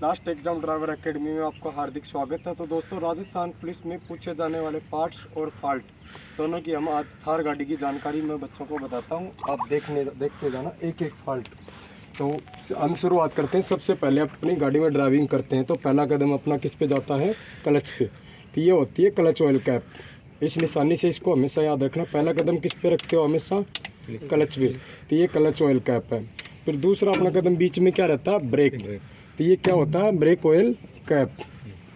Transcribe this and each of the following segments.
Last exam driver academy में आपका हार्दिक स्वागत है। तो दोस्तों, राजस्थान पुलिस में पूछे जाने वाले पार्ट्स और फॉल्ट दोनों की हम आज थार गाड़ी की जानकारी मैं बच्चों को बताता हूं। आप देखते जाना एक एक फॉल्ट। तो हम शुरुआत करते हैं। सबसे पहले अपनी गाड़ी में ड्राइविंग करते हैं तो पहला कदम अपना किस पे जाता है? क्लच पे। तो ये होती है क्लच ऑयल कैप। इस निशानी से इसको हमेशा याद रखना। पहला कदम किस पे रखते हो? हमेशा क्लच पे। तो ये क्लच ऑयल कैप है। फिर दूसरा अपना कदम बीच में क्या रहता है? ब्रेक। तो ये क्या होता है? ब्रेक ऑयल कैप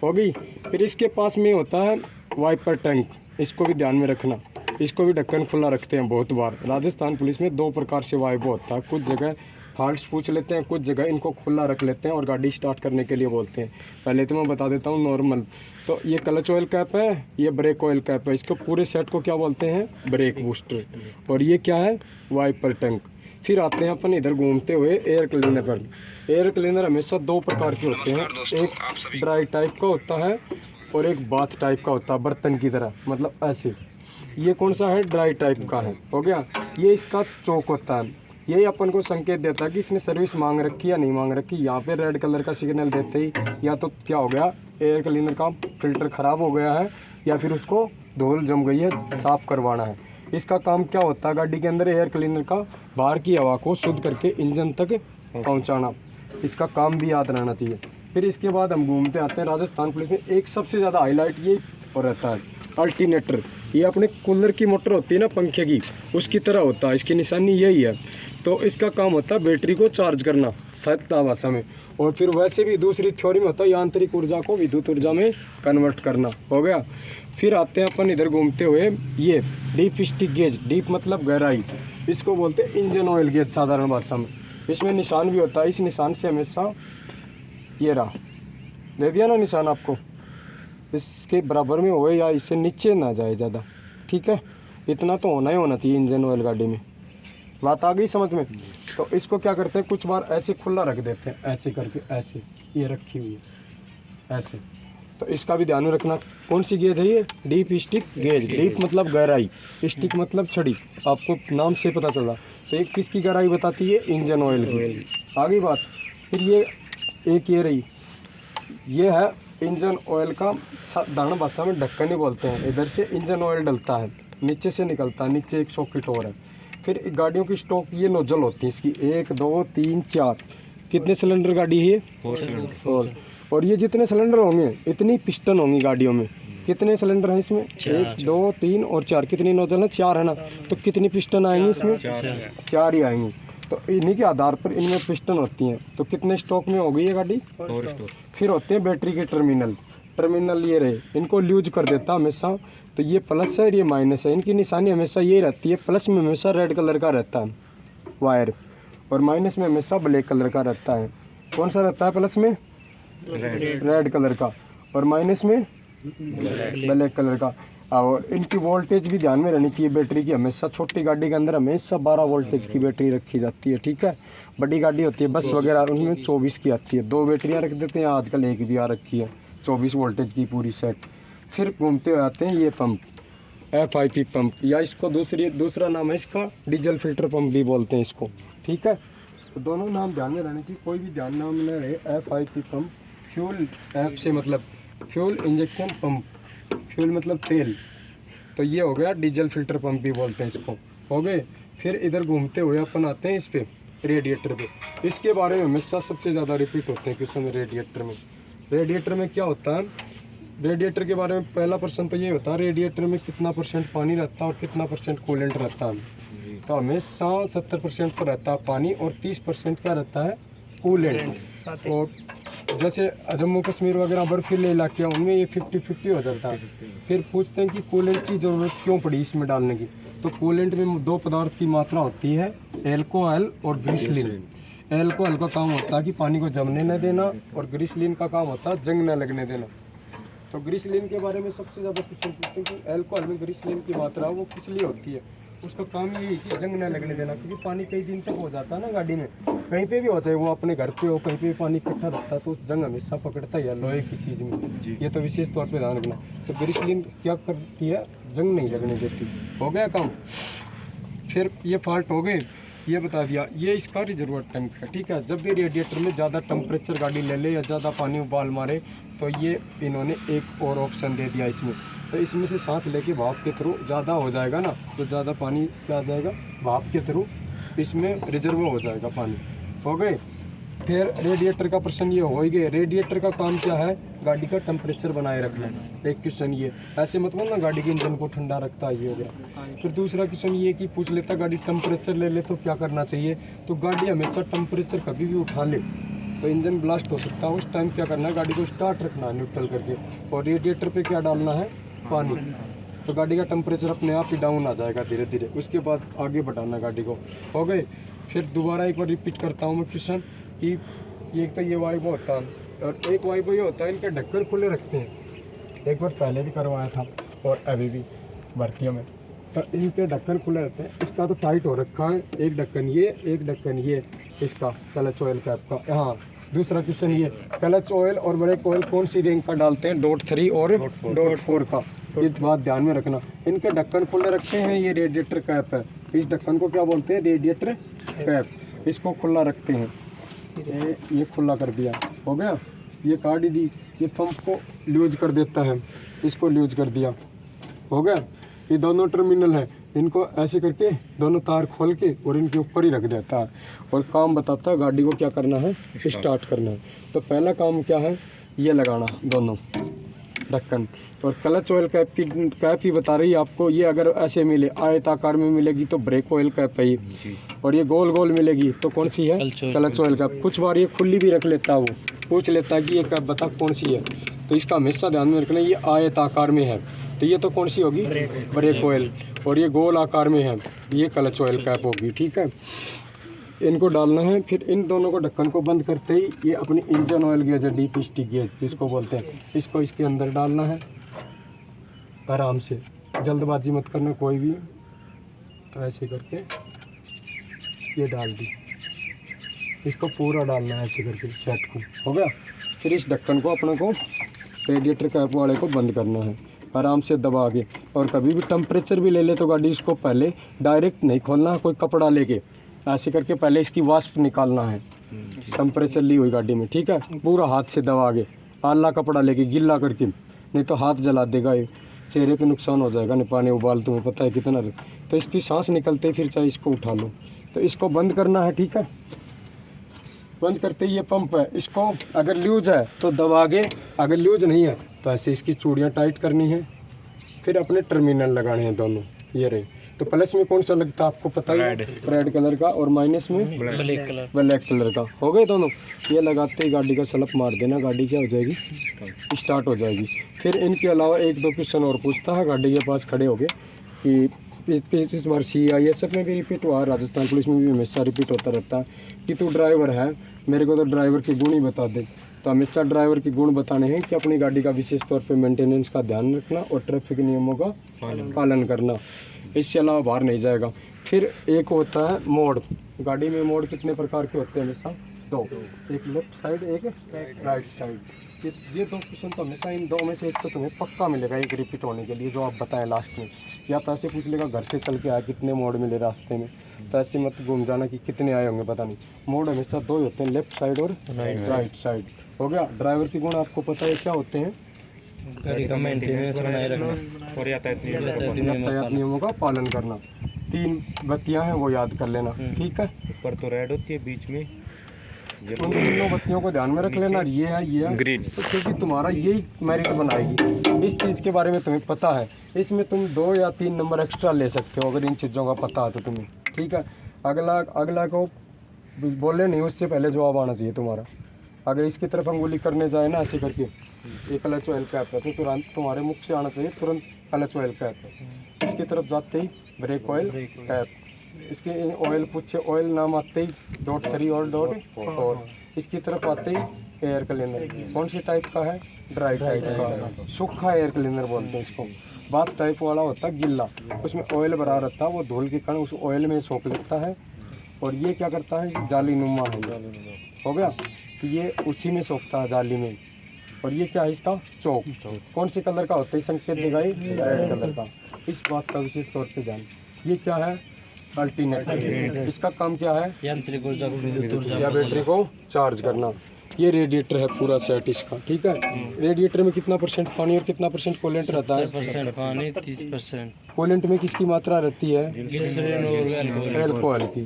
हो गई। फिर इसके पास में होता है वाइपर टैंक। इसको भी ध्यान में रखना। इसको भी ढक्कन खुला रखते हैं बहुत बार। राजस्थान पुलिस में दो प्रकार से वाइपर होता है। कुछ जगह फॉल्ट्स पूछ लेते हैं, कुछ जगह इनको खुला रख लेते हैं और गाड़ी स्टार्ट करने के लिए बोलते हैं। पहले तो मैं बता देता हूँ नॉर्मल। तो ये क्लच ऑयल कैप है, ये ब्रेक ऑयल कैप है। इसको पूरे सेट को क्या बोलते हैं? Brake booster. और ये क्या है? Wiper tank. फिर आते हैं अपन इधर घूमते हुए एयर क्लीनर पर। एयर क्लीनर हमेशा दो प्रकार के होते हैं। एक ड्राई टाइप का होता है और एक बाथ टाइप का होता है, बर्तन की तरह, मतलब ऐसे। ये कौन सा है? ड्राई टाइप का है। हो गया। ये इसका चौक होता है। यही अपन को संकेत देता है कि इसने सर्विस मांग रखी या नहीं मांग रखी। यहाँ पे रेड कलर का सिग्नल देते ही या तो क्या हो गया, एयर क्लीनर का फिल्टर ख़राब हो गया है या फिर उसको धूल जम गई है, साफ़ करवाना है। इसका काम क्या होता है? गाड़ी के अंदर एयर क्लीनर का बाहर की हवा को शुद्ध करके इंजन तक पहुंचाना। इसका काम भी याद रहना चाहिए। फिर इसके बाद हम घूमते आते हैं राजस्थान पुलिस में। एक सबसे ज़्यादा हाईलाइट ये और रहता है अल्टरनेटर। ये अपने कूलर की मोटर होती है ना, पंखे की, उसकी तरह होता है। इसकी निशानी यही है। तो इसका काम होता है बैटरी को चार्ज करना सत्ता भाषा में। और फिर वैसे भी दूसरी थ्योरी में होता है यांत्रिक ऊर्जा को विद्युत ऊर्जा में कन्वर्ट करना। हो गया। फिर आते हैं अपन इधर घूमते हुए ये डीप स्टिक गेज। डीप मतलब गहराई। इसको बोलते हैं इंजन ऑयल गेज साधारण भाषा में। इसमें निशान भी होता है। इस निशान से हमेशा ये रहा, दे दिया ना निशान आपको, इसके बराबर में हो या इससे नीचे ना जाए ज़्यादा। ठीक है, इतना तो होना ही होना चाहिए इंजन ऑयल गाड़ी में। बात आ गई समझ में? तो इसको क्या करते हैं, कुछ बार ऐसे खुला रख देते हैं, ऐसे करके, ऐसे ये रखी हुई है ऐसे। तो इसका भी ध्यान रखना। कौन सी गेज है ये? Deep stick gauge. डीप मतलब गहराई, स्टिक मतलब छड़ी। आपको नाम से पता चला। तो एक किसकी गहराई बताती है? इंजन ऑयल की। आगे बात। फिर ये एक ये रही, ये है इंजन ऑयल का साधारण भाषा में ढक्कन ही बोलते हैं। इधर से इंजन ऑयल डलता है, नीचे से निकलता है, नीचे एक सॉकेट और है। फिर गाड़ियों की स्टॉक ये नोजल होती है इसकी, 1 2 3 4। कितने सिलेंडर गाड़ी है? 4 सिलेंडर। और ये जितने सिलेंडर होंगे इतनी पिस्टन होंगी गाड़ियों में। कितने सिलेंडर हैं इसमें? 1 2 3 और 4। कितनी नोजल है? 4 है ना। तो कितनी पिस्टन आएंगी इसमें? 4 ही आएंगी। तो इन्हीं के आधार पर इनमें पिस्टन होती हैं। तो कितने स्टॉक में हो गई है गाड़ी? 4 स्टॉक। फिर होते हैं बैटरी के टर्मिनल ये रहे, इनको ल्यूज कर देता हमेशा। तो ये प्लस है और ये माइनस है। इनकी निशानी हमेशा ये रहती है। प्लस में हमेशा रेड कलर का रहता है वायर और माइनस में हमेशा ब्लैक कलर का रहता है। कौन सा रहता है? प्लस में रेड कलर का और माइनस में ब्लैक कलर का। और इनकी वोल्टेज भी ध्यान में रहनी चाहिए बैटरी की। हमेशा छोटी गाड़ी के अंदर हमेशा 12 वोल्टेज की बैटरी रखी जाती है। ठीक है, बड़ी गाड़ी होती है बस वगैरह, उनमें 24 की आती है। 2 बैटरियाँ रख देते हैं, आजकल एक भी आ रखी है 24 वोल्टेज की पूरी सेट। फिर घूमते हुए आते हैं ये पंप, FIP पंप, या इसको दूसरा नाम है इसका डीजल फिल्टर पंप भी बोलते हैं इसको। ठीक है, तो दोनों नाम ध्यान में रहने चाहिए, कोई भी ध्यान नाम न रहे। FIP पंप, फ्यूल एफ से मतलब फ्यूल इंजेक्शन पंप, फ्यूल मतलब तेल। तो ये हो गया डीजल फिल्टर पंप भी बोलते हैं इसको। हो गए। फिर इधर घूमते हुए अपन आते हैं इस पे रेडिएटर पे। इसके बारे में हमेशा सबसे ज़्यादा रिपीट होते हैं क्वेश्चन रेडिएटर में क्या होता है? रेडिएटर के बारे में पहला प्रश्न तो ये होता है, रेडिएटर में कितना % पानी रहता है और कितना % कूलेंट रहता है? तो हमेशा 70% पर रहता है पानी और 30% क्या रहता है? कूलेंट। और जैसे जम्मू कश्मीर वगैरह बर्फीले इलाके हैं उनमें ये 50-50 हो जाता है। फिर पूछते हैं कि कूलेंट की ज़रूरत क्यों पड़ी इसमें डालने की? तो कूलेंट में 2 पदार्थ की मात्रा होती है, एल्कोहल और ग्लिसरीन। एल्कोहल का काम होता है कि पानी को जमने न देना और ग्लिसरीन का काम होता है जंग न लगने देना। तो ग्लिसरीन के बारे में सबसे ज़्यादा क्वेश्चन पूछते हैं कि एल्कोहल में ग्लिसरीन की मात्रा वो किस लिए होती है? उसका काम यही है कि जंग न लगने देना, क्योंकि पानी कई दिन तक हो जाता है ना गाड़ी में, कहीं पे भी हो चाहे वो अपने घर पे हो, कहीं पे भी पानी इकट्ठा रहता है तो जंग हमेशा पकड़ता है लोहे की चीज़ में। ये तो विशेष तौर पे ध्यान रखना। तो ग्लिसरीन क्या करती है? जंग नहीं लगने देती। हो गया काम। फिर ये फॉल्ट हो गए। ये बता दिया। ये इसका रिजर्वोयर टैंक है, ठीक है। जब भी रेडिएटर में ज़्यादा टेम्परेचर गाड़ी ले ले या ज़्यादा पानी उबाल मारे तो ये इन्होंने एक और ऑप्शन दे दिया इसमें। तो इसमें से सांस लेके भाप के थ्रू ज़्यादा हो जाएगा ना, तो ज़्यादा पानी क्या आ जाएगा भाप के थ्रू इसमें रिजर्व हो जाएगा पानी। हो गए। फिर रेडिएटर का प्रश्न ये हो ही गया। रेडिएटर का काम क्या है, गाड़ी का टेम्परेचर बनाए रखना। एक क्वेश्चन ये, ऐसे मत बोलना गाड़ी के इंजन को ठंडा रखता है, ये हो गया। फिर दूसरा क्वेश्चन ये कि पूछ लेता गाड़ी टेम्परेचर ले ले तो क्या करना चाहिए। तो गाड़ी हमेशा टेम्परेचर कभी भी उठा ले तो इंजन ब्लास्ट हो सकता है। उस टाइम क्या करना है, गाड़ी को स्टार्ट रखना है न्यूट्रल करके, और रेडिएटर पे क्या डालना है, पानी। तो गाड़ी का टेम्परेचर अपने आप ही डाउन आ जाएगा धीरे धीरे। उसके बाद आगे बढ़ाना गाड़ी को। हो गए। फिर दोबारा एक बार रिपीट करता हूँ मैं क्वेश्चन कि एक तो ये वाइप होता है और एक वाइप ये होता है, इनके ढक्कन खुले रखते हैं। एक बार पहले भी करवाया था और अभी भी भर्तियों में, तो इनके ढक्कन खुले रहते हैं। इसका तो टाइट हो रखा है, एक ढक्कन ये, एक ढक्कन ये इसका क्लच ऑयल कैप का। हाँ, दूसरा क्वेश्चन ये, क्लच ऑयल और ब्रेक ऑयल कौन सी रेंज का डालते हैं, .3 और .4 का। ये बात ध्यान में रखना। इनके ढक्कन खुले रखते हैं, ये रेडिएटर कैप है। इस ढक्कन को क्या बोलते हैं, रेडिएटर कैप। इसको खुला रखते हैं। ये खुला कर दिया, हो गया। ये काट ही दी। ये पंप को लूज कर देता है, इसको लूज कर दिया, हो गया। ये दोनों टर्मिनल है, इनको ऐसे करके दोनों तार खोल के और इनके ऊपर ही रख देता है और काम बताता है गाड़ी को क्या करना है, स्टार्ट करना है। तो पहला काम क्या है, ये लगाना दोनों ढक्कन। और क्लच ऑयल कैप ही बता रही है आपको। ये अगर ऐसे मिले आयताकार में मिलेगी तो ब्रेक ऑयल कैप है ये, और ये गोल गोल मिलेगी तो कौन सी है, क्लच ऑयल कैप। कुछ बार ये खुली भी रख लेता है, वो पूछ लेता है कि ये कैप बता कौन सी है। तो इसका हमेशा ध्यान में रखना, ये आयताकार में है तो ये तो कौन सी होगी, ब्रेक ऑयल। और ये गोल आकार में है, ये क्लच ऑयल कैप होगी, ठीक है। इनको डालना है। फिर इन दोनों को ढक्कन को बंद करते ही ये अपनी इंजन ऑयल गेज है, डीप स्टिक गेज जिसको बोलते हैं, इसको इसके अंदर डालना है आराम से। जल्दबाजी मत करना कोई भी। तो ऐसे करके ये डाल दी, इसको पूरा डालना है ऐसे करके सेट को, हो गया। फिर इस ढक्कन को अपने को रेडिएटर कैप वाले को बंद करना है आराम से दबा के। और कभी भी टेम्परेचर भी ले ले तो गाड़ी इसको पहले डायरेक्ट नहीं खोलना, कोई कपड़ा लेके ऐसे करके पहले इसकी वाष्प निकालना है टेम्परेचर ली हुई गाड़ी में, ठीक है। पूरा हाथ से दबा के, आला कपड़ा लेके गिल्ला करके, नहीं तो हाथ जला देगा, ये चेहरे पे नुकसान हो जाएगा। नहीं पानी उबाल तुम्हें पता है कितना। तो इसकी सांस निकलते फिर चाहे इसको उठा लो। तो इसको बंद करना है, ठीक है। बंद करते ही ये पंप है, इसको अगर लूज है तो दबा के, अगर लूज नहीं है तो ऐसे इसकी चूड़ियाँ टाइट करनी है। फिर अपने टर्मिनल लगाने हैं दोनों, ये रहे। तो प्लस में कौन सा लगता है आपको पता ही है, रेड कलर का, और माइनस में ब्लैक कलर का, हो गए दोनों। ये लगाते ही गाड़ी का स्लप मार देना, गाड़ी क्या हो जाएगी, स्टार्ट हो जाएगी। फिर इनके अलावा एक दो क्वेश्चन और पूछता है गाड़ी के पास खड़े हो गए कि इस बार CISF में भी रिपीट हुआ, राजस्थान पुलिस में भी हमेशा रिपीट होता रहता है कि तू ड्राइवर है, मेरे को तो ड्राइवर के गुण ही बता दे। तो हमेशा ड्राइवर के गुण बताने हैं कि अपनी गाड़ी का विशेष तौर पे मेंटेनेंस का ध्यान रखना और ट्रैफिक नियमों का पालन करना, इससे अलावा बाहर नहीं जाएगा। फिर एक होता है मोड। गाड़ी में मोड कितने प्रकार के होते हैं, हमेशा दो, एक लेफ्ट साइड, एक राइट साइड। ये दो क्वेश्चन तो हमेशा इन दो में से एक तो तुम्हें पक्का मिलेगा एक रिपीट होने के लिए, जो आप बताएं लास्ट में। या तो ऐसे पूछ लेगा घर से चल के आया कितने मोड मिले रास्ते में, तो ऐसे मत घूम जाना कि कितने आए होंगे, पता नहीं। मोड हमेशा दो ही होते हैं, लेफ्ट साइड और राइट साइड, हो गया। ड्राइवर के गुण आपको पता है क्या होते हैं, गाड़ी का मेंटेनेंस बनाए रखना और यातायात नियमों का पालन करना। 3 बत्तियां हैं वो याद कर लेना, ठीक है। ऊपर तो रेड होती है, बीच में उन तीनों बत्तियों को ध्यान में रख लेना, ये है ग्रीन, तो क्योंकि तुम्हारा यही मेरिट बनाएगी। इस चीज़ के बारे में तुम्हें पता है, इसमें तुम 2 या 3 नंबर एक्स्ट्रा ले सकते हो अगर इन चीज़ों का पता है तो तुम्हें, ठीक है। अगला को बोले नहीं, उससे पहले जवाब आना चाहिए तुम्हारा। अगर इसकी तरफ अंगुली करने जाए ना ऐसे करके, ये क्लच ऑयल कैप है, तो तुरंत तुम्हारे मुख से आना चाहिए तुरंत क्लच ऑयल कैप है। इसकी तरफ जाते ही ब्रेक ऑयल कैप, इसके ऑयल पूछे ऑयल नाम आते ही .3 और .4। इसकी तरफ आते ही एयर क्लीनर, कौन सी टाइप का है, ड्राई टाइप का, सूखा एयर क्लीनर बोलते हैं इसको। बाथ टाइप वाला होता है गिल्ला, उसमें ऑयल भरा रहता है, वो धूल के कारण उस ऑयल में सोख लेता है। और ये क्या करता है, जाली नुमा है, हो गया। तो ये उसी में सोखता है, जाली में। और ये क्या है, इसका चौक कौन से कलर का होता है, संकेत दिखाई रेड कलर का। इस बात का विशेष तौर पे ध्यान। ये क्या है, अल्टरनेटर। इसका काम क्या है? यांत्रिक ऊर्जा को विद्युत ऊर्जा या बैटरी को चार्ज करना। ये रेडिएटर है पूरा सेट इसका, ठीक है। रेडिएटर में कितना परसेंट पानी और कितना परसेंट कूलेंट रहता है? 70% पानी 30%। कूलेंट में किसकी मात्रा रहती है? ग्लिसरीन और एल्कोहल की।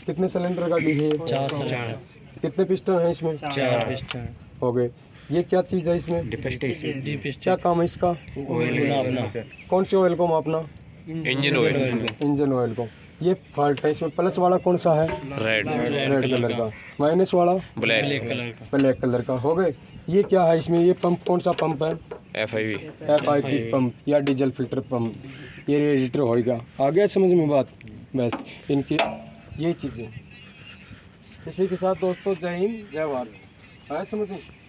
कितने सिलेंडर गाड़ी है? 4 सिलेंडर, कितने पिस्टन है इसमें? 4 पिस्टन। हो गए। ये क्या चीज़ है इसमें? डीप क्या काम है इसका? ऑयल नापना, कौन से ऑयल को मापना? इंजन ऑयल इंजन ऑयल को। ये फॉल्ट है इसमें। प्लस वाला कौन सा है? रेड रेड कलर का। माइनस वाला ब्लैक कलर का। ब्लैक कलर का। हो गए। ये क्या है इसमें? ये पंप कौन सा पंप है? FIV FIP पंप या डीजल फिल्टर पंप। ये रेडिएटर होएगा। आ गया समझ में बात? बस इनकी ये चीज़ें। इसी के साथ दोस्तों जय हिंद जय भारत। आया समझ में?